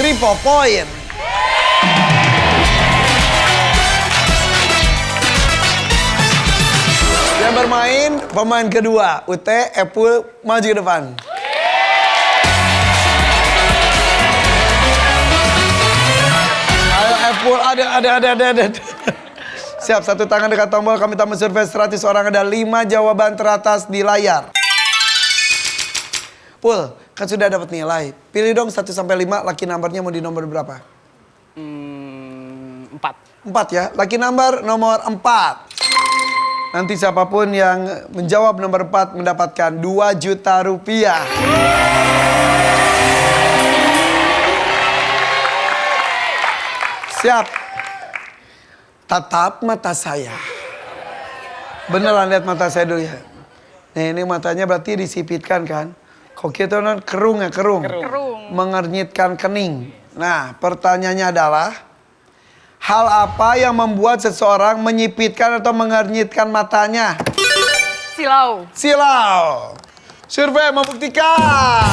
triple point. Yang bermain pemain kedua, UT Epul maju ke depan. Ayo Epul, ada. Siap, satu tangan dekat tombol, kami tambah survei 100 orang, ada 5 jawaban teratas di layar. Pul, kan sudah dapat nilai. Pilih dong 1 sampai 5, lucky numbernya mau di nomor berapa? 4. 4 ya, lucky number nomor 4. Nanti siapapun yang menjawab nomor 4 mendapatkan 2 juta rupiah. Siap. Tatap mata saya. Beneran lihat mata saya dulu ya. Nih, ini matanya berarti disipitkan kan? Kok kita non kerung ya, kerung. Mengernyitkan kening. Nah, pertanyaannya adalah hal apa yang membuat seseorang menyipitkan atau mengernyitkan matanya? Silau. Silau. Survei membuktikan.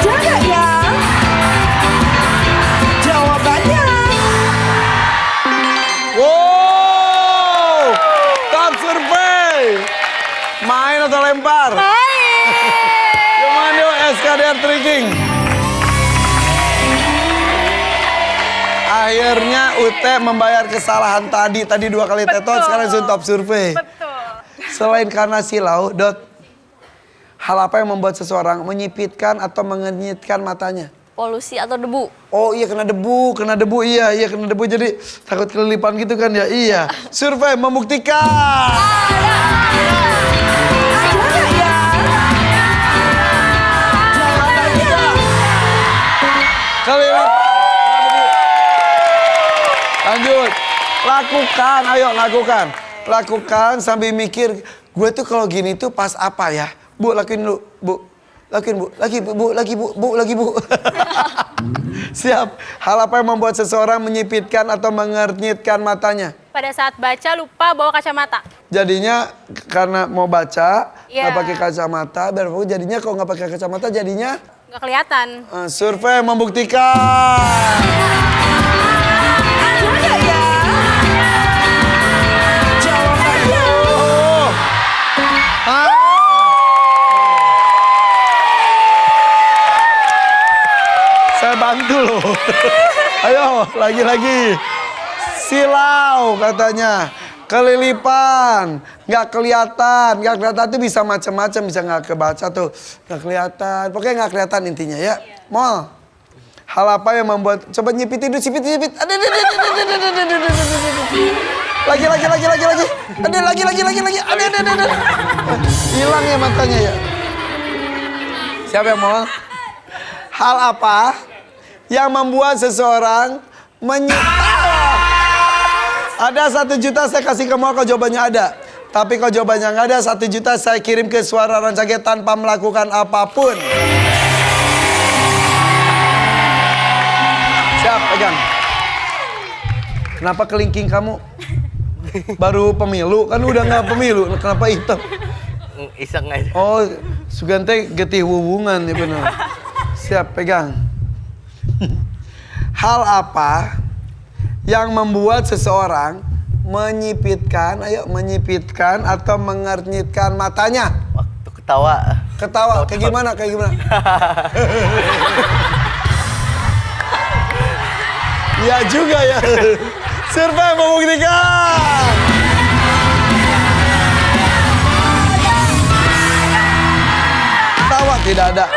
Jaga ya. Jawabannya. Wow. Top survei. Main atau lempar? Main. Komando SKDR Tricking. Akhirnya UT membayar kesalahan tadi 2 kali tetot, sekarang langsung top survei. Betul. Selain karena silau, Dot, hal apa yang membuat seseorang menyipitkan atau mengernyitkan matanya? Polusi atau debu? Oh iya, kena debu, iya kena debu, jadi takut kelilipan gitu kan ya, iya. Survei membuktikan. Jaga ya. Jawabannya. Kelilipan. Lanjut, lakukan, ayo lakukan. Lakukan sambil mikir, gue tuh kalau gini tuh pas apa ya? Bu, lakuin dulu, Bu. Lakuin, Bu. Lagi, Bu. Siap. Hal apa yang membuat seseorang menyipitkan atau mengernyitkan matanya? Pada saat baca lupa bawa kacamata. Jadinya karena mau baca, Iya. nggak pakai kacamata, jadinya kalau nggak pakai kacamata jadinya Nggak kelihatan. survei membuktikan. Jaga ya. Jawabannya. Saya bantu loh. Ayo, lagi-lagi. Silau katanya. Kelilipan. Nggak kelihatan tuh bisa macam-macam. Bisa nggak kebaca tuh. Nggak kelihatan. Pokoknya nggak kelihatan intinya ya. Mall. Hal apa yang membuat... Coba nyipit. Lagi. Ada. Hilang ya matanya ya. Siapa yang mau? Hal apa yang membuat seseorang Ada 1 juta saya kasih ke Mall kalau jawabannya ada. Tapi kalau jawabannya nggak ada, 1 juta saya kirim ke Suara Rancage tanpa melakukan apapun. Siap, pegang. Kenapa kelingking kamu? Baru pemilu, kan udah nggak pemilu. Kenapa hitam? Iseng aja. Oh, Sugante getih hubungan ya benar. Siap, pegang. Hal apa yang membuat seseorang menyipitkan atau mengernyitkan matanya? Waktu ketawa. Ketawa, kayak gimana? Iya juga ya. Survei membuktikan. Ketawa tidak ada.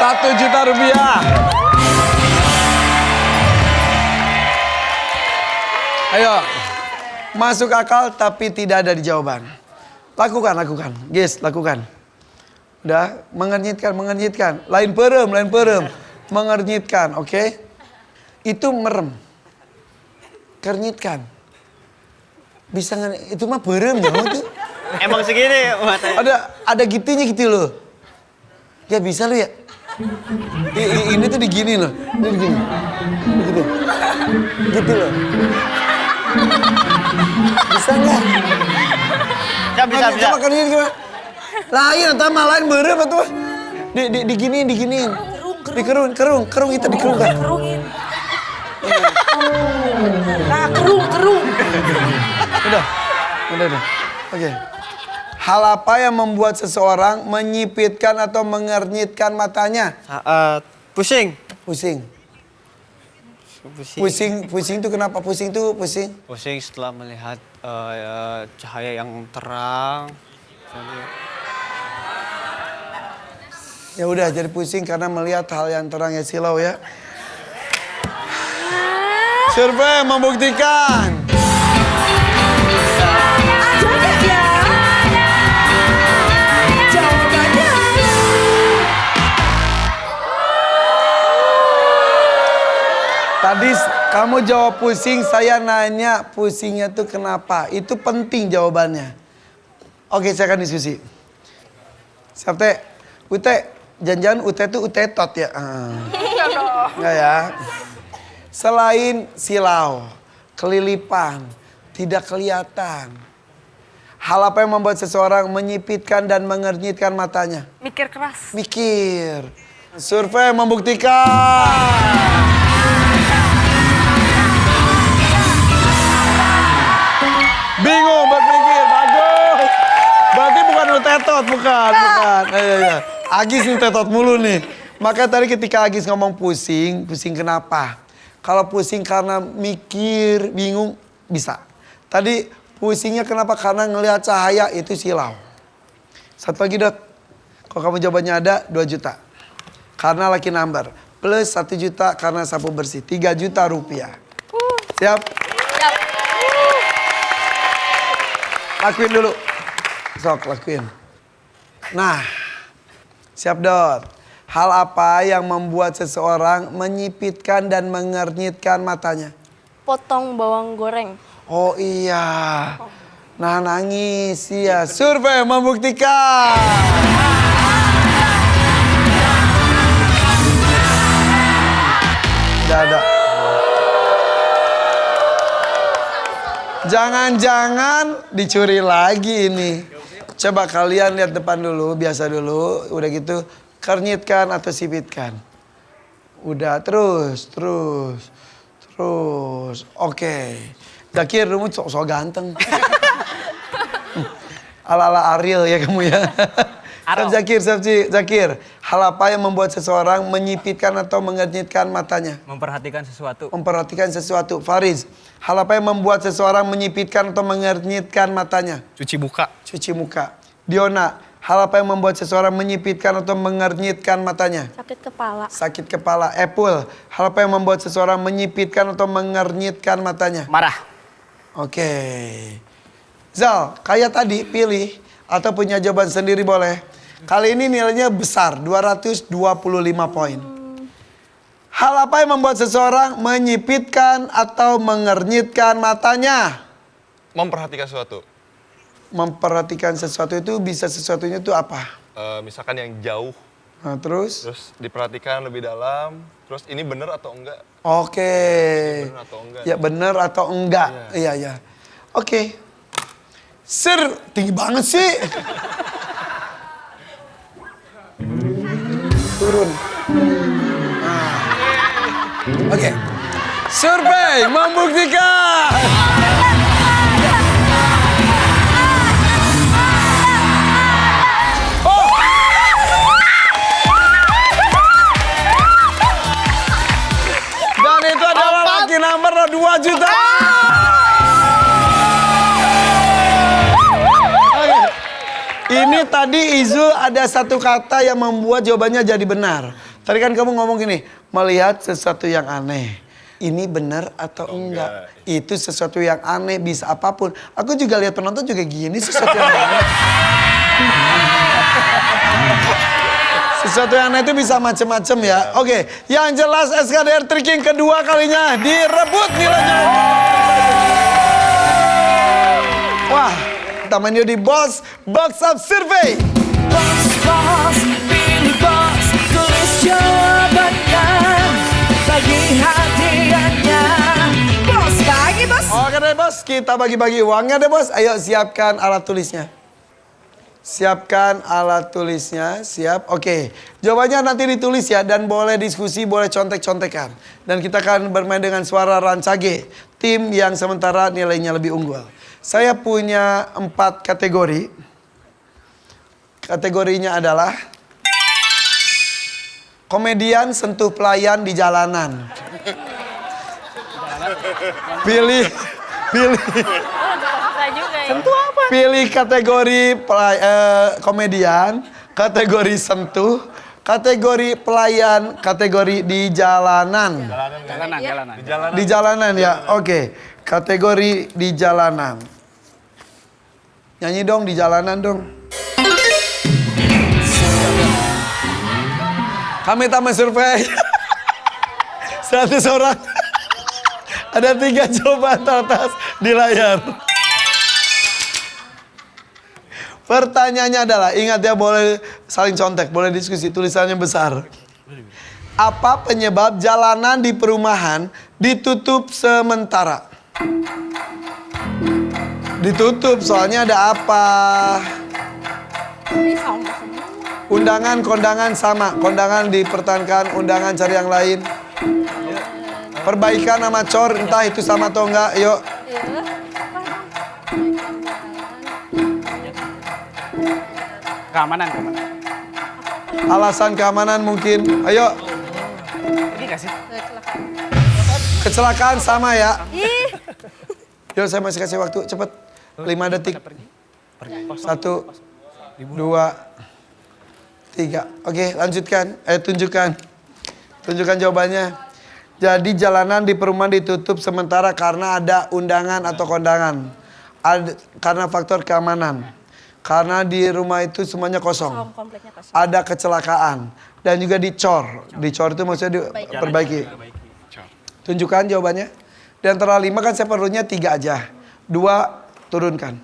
1 juta rupiah. Ayo. Masuk akal tapi tidak ada di jawaban. Lakukan. Guys, lakukan. Udah, mengernyitkan. Lain perem. Mengernyitkan, oke? Itu merem. Kernyitkan. Bisa itu mah perem ya itu. Emang segini matanya. Ada gitunya gitu loh. Ya bisa lo ya. Ini tuh digini loh. Ini digini. Gitu. Gitu loh. Bisa nggak? Bisa. Coba kerjain gimana? Lain, entah lain berem atau Diginiin. Kerung itu dikerungkan. Kerungin. Nah, kerung. Udah. Oke. Hal apa yang membuat seseorang menyipitkan atau mengernyitkan matanya? Saat pusing. Pusing itu kenapa pusing? Pusing setelah melihat cahaya yang terang. Ya udah jadi pusing karena melihat hal yang terang ya silau ya. Survei membuktikan. Ada nggak ya? Jawabannya. Tadi kamu jawab pusing, saya nanya pusingnya tuh kenapa? Itu penting jawabannya. Oke, saya akan diskusi. Siap teh? Ute, jangan-jangan Ute tuh utetot ya? Enggak ya. Selain silau, kelilipan, tidak kelihatan. Hal apa yang membuat seseorang menyipitkan dan mengernyitkan matanya? Mikir keras. Mikir. Survei membuktikan. Bingung berpikir, bagus. Berarti bukan utetot, bukan. Iya. Agis utetot mulu nih. Maka tadi ketika Agis ngomong pusing kenapa? Kalau pusing karena mikir, bingung, bisa. Tadi pusingnya kenapa? Karena ngelihat cahaya, itu silau. Satu lagi, Dot. Kalau kamu jawabannya ada, 2 juta. Karena lucky number. Plus 1 juta karena sapu bersih. 3 juta rupiah. Siap? Siap. Lakuin dulu. Sok, lakuin. Nah, siap, Dot. Hal apa yang membuat seseorang menyipitkan dan mengernyitkan matanya? Potong bawang goreng. Oh iya. Nah, nangis. Iya, survei membuktikan. Tidak ada. Jangan-jangan dicuri lagi ini. Coba kalian lihat depan dulu, biasa dulu. Udah gitu, kernyitkan atau sipitkan. Udah, terus. Oke. Zakir, kamu sok ganteng. Ala-ala Ariel ya kamu ya. Zakir. Hal apa yang membuat seseorang menyipitkan atau mengernyitkan matanya? Memperhatikan sesuatu. Memperhatikan sesuatu. Faris, hal apa yang membuat seseorang menyipitkan atau mengernyitkan matanya? Cuci muka. Cuci muka. Diona, hal apa yang membuat seseorang menyipitkan atau mengernyitkan matanya? Sakit kepala. Sakit kepala. Epul, hal apa yang membuat seseorang menyipitkan atau mengernyitkan matanya? Marah. Oke. Zal, kayak tadi pilih atau punya jawaban sendiri boleh. Kali ini nilainya besar, 225 poin. Hal apa yang membuat seseorang menyipitkan atau mengernyitkan matanya? Memperhatikan sesuatu. Memperhatikan sesuatu itu bisa sesuatunya itu apa? Misalkan yang jauh, Nah, terus diperhatikan lebih dalam. Terus ini benar atau enggak? oke. Benar atau enggak? Ya benar atau enggak? Iya. Oke. Sir, tinggi banget sih. Turun. Oke. Survei membuktikan. Dan itu adalah lucky number 2 juta. Oke. Ini tadi Izul ada satu kata yang membuat jawabannya jadi benar. Tadi kan kamu ngomong gini, melihat sesuatu yang aneh. Ini benar atau enggak? Itu sesuatu yang aneh, bisa apapun. Aku juga lihat penonton juga gini, sesuatu yang aneh. Sesuatu yang aneh itu bisa macam-macam ya. Oke, yang jelas SKDR Tricking kedua kalinya direbut nilainya. Wah, kita main di Boss Box Up Survey. Bos, pilih bos, tulis jawabannya. Bagi hadiahnya. Bos, bagi bos. Oke deh bos, kita bagi-bagi uangnya deh bos. Ayo siapkan alat tulisnya. Siapkan alat tulisnya, siap. Oke, jawabannya nanti ditulis ya dan boleh diskusi, boleh contek-contekan. Dan kita akan bermain dengan suara rancage, tim yang sementara nilainya lebih unggul. Saya punya 4 kategori. Kategorinya adalah komedian sentuh pelayan di jalanan. Pilih. Susah juga ya. Pilih kategori komedian, kategori sentuh, kategori pelayan, kategori di jalanan. Di jalanan ya, oke. Kategori di jalanan. Nyanyi dong di jalanan dong. Kami tamat survei. 100 orang. Ada 3 jawaban teratas di layar. Pertanyaannya adalah, ingat ya boleh saling contek, boleh diskusi, tulisannya besar. Apa penyebab jalanan di perumahan ditutup sementara? Ditutup soalnya ada apa? Undangan, kondangan sama. Kondangan dipertahankan, undangan cari yang lain. Perbaikan sama cor, entah itu sama atau enggak, yuk. Keamanan. Alasan keamanan mungkin, ayo. Ini kasih. Kecelakaan sama ya. Yuk saya masih kasih waktu, cepet. 5 detik. 1, 2, 3. Oke, lanjutkan. Tunjukkan. Tunjukkan jawabannya. Jadi jalanan di perumahan ditutup sementara karena ada undangan atau kondangan. Karena faktor keamanan. Karena di rumah itu semuanya kosong. Ada kecelakaan. Dan juga dicor. Dicor itu maksudnya diperbaiki. Tunjukkan jawabannya. Di antara 5 kan saya perlunya 3 aja. 2 turunkan.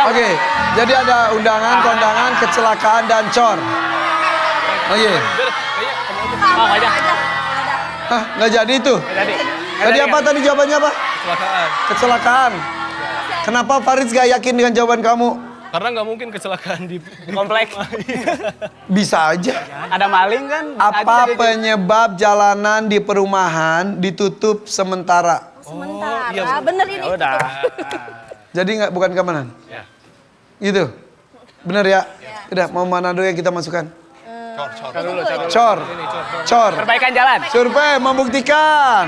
Oke, jadi ada undangan, kondangan, kecelakaan, dan cor. Oke. Hah, nggak jadi itu? Tadi apa tadi jawabannya apa? Kecelakaan. Kenapa Faris gak yakin dengan jawaban kamu? Karena nggak mungkin kecelakaan di komplek. Bisa aja. Ada maling kan? Apa penyebab jalanan di perumahan ditutup sementara? Sementara, bener ini. Udah. Jadi nggak bukan keamanan? Ya. Gitu? Bener ya? Udah, mau mana dulu yang kita masukkan? Cor. Cor. Perbaikan jalan. Survei membuktikan.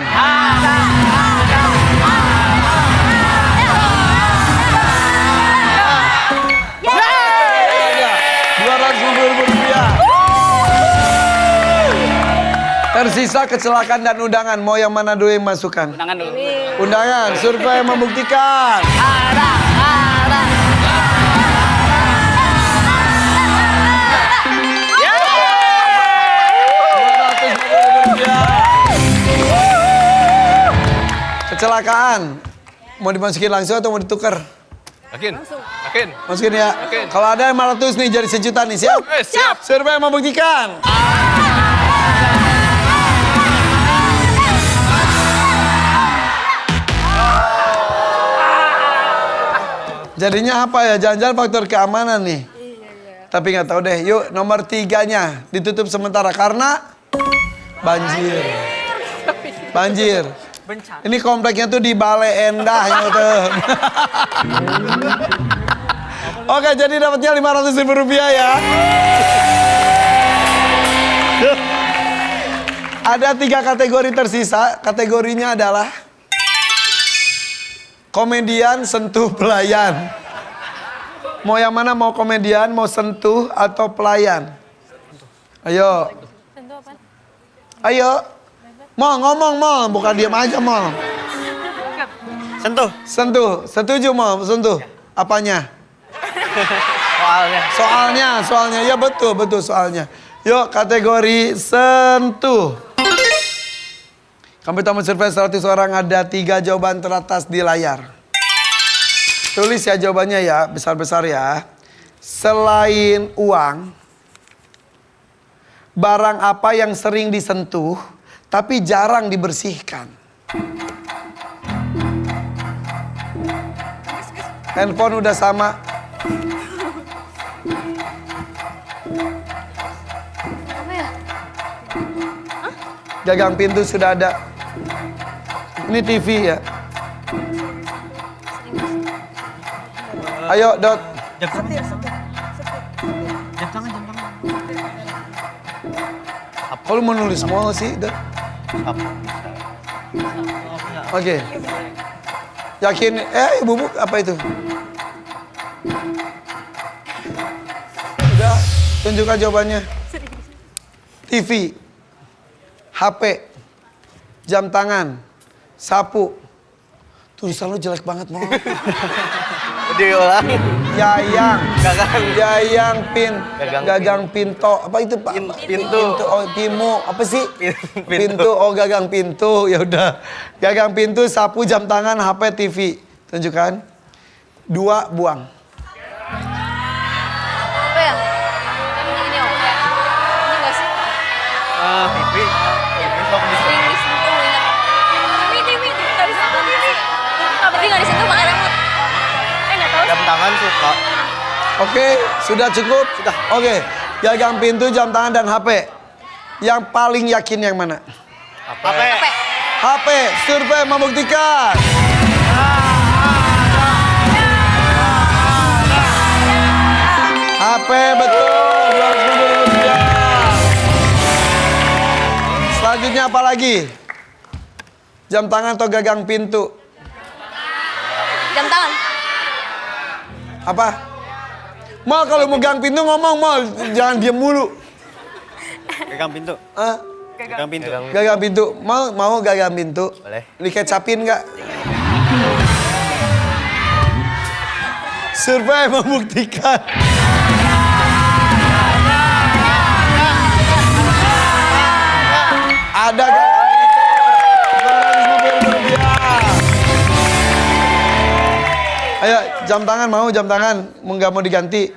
Rp250.000. Tersisa kecelakaan dan undangan. Mau yang mana dulu yang masukkan? Tangan dulu. Undangan. Survei membuktikan. Kecelakaan. Mau dimasukin langsung atau mau ditukar? Yakin? Masukin ya. Oke. Kalau ada 500 nih jadi sejuta nih, siap? Siap. Survei membuktikan. Jadinya apa ya? Jangan-jangan faktor keamanan nih. Tapi nggak tahu deh. Yuk nomor 3-nya ditutup sementara karena banjir. Banjir. Ini kompleknya tuh di Bale Endah gitu. Oke, jadi dapatnya Rp500.000 ya. Ada 3 kategori tersisa. Kategorinya adalah komedian sentuh pelayan. Mau yang mana? Mau komedian, mau sentuh atau pelayan? Ayo. Ayo. Mau ngomong mau, bukan diam aja mau. Sentuh. Sentuh, setuju mau sentuh. Apanya? Soalnya. Ya betul soalnya. Yuk kategori sentuh. Kami tamu survei 100 orang, ada 3 jawaban teratas di layar. Tulis ya jawabannya ya, besar-besar ya. Selain uang, barang apa yang sering disentuh tapi jarang dibersihkan? Handphone udah sama. Apa ya? Gagang pintu sudah ada. Ini TV ya. Ayo, Dot. Jam tangan. Jam tangan. Kalau mau nulis mall sih, Dot. Oke. Yakin? Bubuk apa itu? Udah, tunjukkan jawabannya. TV, HP, jam tangan, sapu. Tulisan lu jelek banget, mau. Diulang. Gagang pinto. Apa itu, Pak? Pintu. Oh, timu. Apa sih? Pintu. Pintu. Oh, gagang pintu. Ya udah. Gagang pintu, sapu, jam tangan, HP, TV. Tunjukkan. 2, buang. Apa ya? Ini oh ya. Ini nggak sih? TV. Ini sentuh ingat. Ini nggak disentuh ini. Tapi nggak disentuh pakai remote. Nggak tahu. Jam tangan suka. Oke, sudah cukup? Sudah. Oke, gagang pintu, jam tangan, dan HP. Yang paling yakin yang mana? HP. HP, survei membuktikan. HP betul, 200.000 rupiah. Selanjutnya apa lagi? Jam tangan atau gagang pintu? Jam tangan. Apa? Mal, kalau mau gang pintu ngomong, Mal. Jangan diam mulu. Gagang pintu. Hah? Gagang pintu. Gagang pintu. Mau gagang pintu? Boleh. Dikecapin nggak? Survei membuktikan. Ada gagang pintu. 250.000 rupiah. Ayo, jam tangan mau, jam tangan. Nggak mau diganti.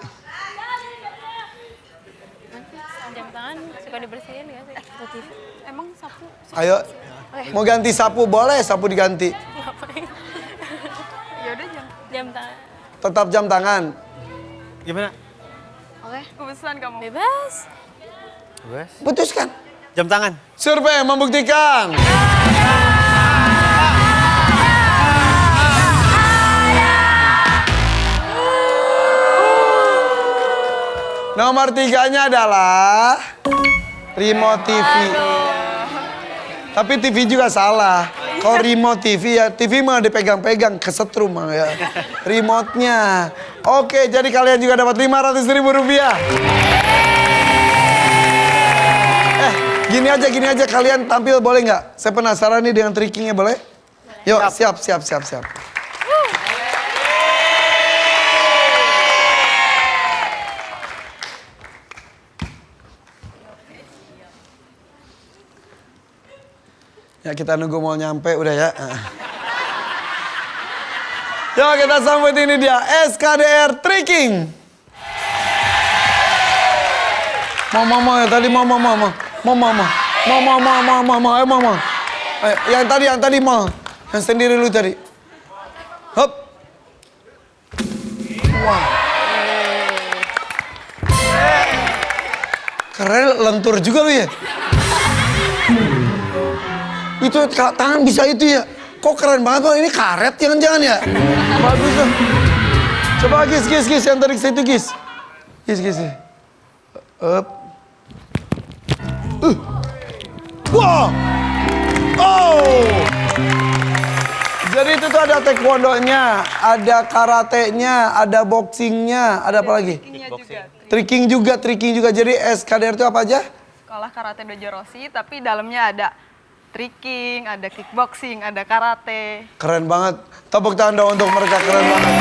Jam tangan suka dibersihin nggak sih? Emang sapu Ayo, mau ganti sapu, boleh sapu diganti. ngapain? Ya udah jam tangan. Tetap jam tangan. Gimana? Oke. Kebetulan kamu. Bebas. Putuskan. Jam tangan. Survei membuktikan. Nomor 3-nya adalah remote TV. Tapi TV juga salah. Kalau remote TV ya, TV mah dipegang-pegang, kesetrum mah ya. Remote-nya. Oke, jadi kalian juga dapat 500.000 rupiah. Gini aja kalian tampil boleh nggak? Saya penasaran nih dengan trickingnya, boleh? Yuk, siap. Ya kita nunggu mau nyampe udah ya. Yuk kita sambut, ini dia SKDR Tricking. Mama ya tadi mama. Yang tadi mau. Yang sendiri lu tadi. Hop. Wah. Keren, lentur juga lu ya. Itu tangan bisa itu ya. Kok keren banget, Bang. Ini karet jangan-jangan ya. Bagus tuh. Coba gis yang tadi itu gis. Gis. Up. Wah. Oh. Jadi itu tuh ada taekwondo-nya, ada karate-nya, ada boxing-nya, ada apa lagi? Tricking juga. Jadi SKDR itu apa aja? Sekolah Karate Dojo Rossi, tapi dalamnya ada tricking, ada kickboxing, ada karate. Keren banget. Tepuk tangan dong untuk mereka, keren banget.